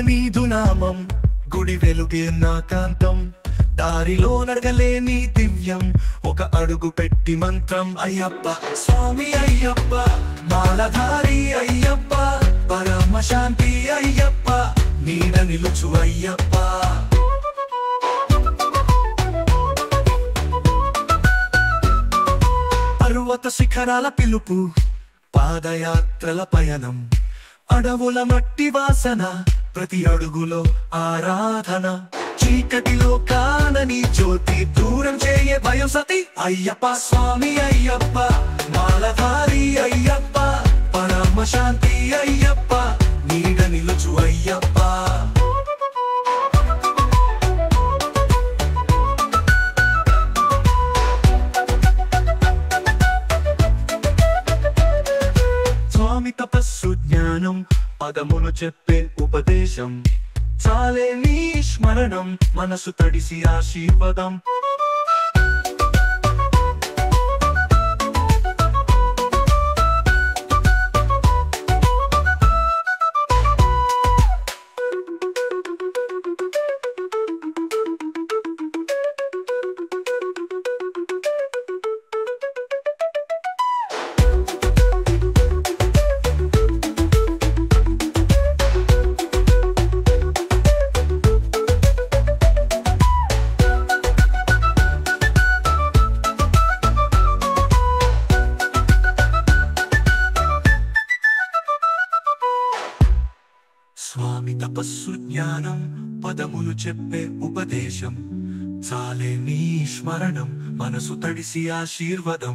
నీదు నామం గుడి వెలుగే నా కాంతం దారిలో నడగలేని దివ్యం ఒక అడుగు పెట్టి మంత్రం అయ్యప్ప స్వామి అయ్యప్ప మాలధారి అయ్యప్ప పరమ శాంతి అయ్యప్ప నీడ నిలుచు అయ్యప్ప పర్వత శిఖరాల పిలుపు పాదయాత్రల పయనం అడవుల మట్టి వాసన ప్రతి అడుగులో ఆరాధన చీకటిలో కానని జ్యోతి దూరం చేయే భయం సతి అయ్యప్ప స్వామి అయ్యప్ప మాలధారి అయ్యప్ప పరమ శాంతి అయ్యప్ప నీడ నిలుచు అయ్యప్ప స్వామి తపస్సు జ్ఞానం పదమును చెప్పే ఉపదేశం చాలే నీ స్మరణం మనసు తడిసి ఆశీర్వాదం స్వామి తపస్సు జ్ఞానం పదములు చెప్పే ఉపదేశం చాలే నీ స్మరణం మనసు తడిసి ఆశీర్వాదం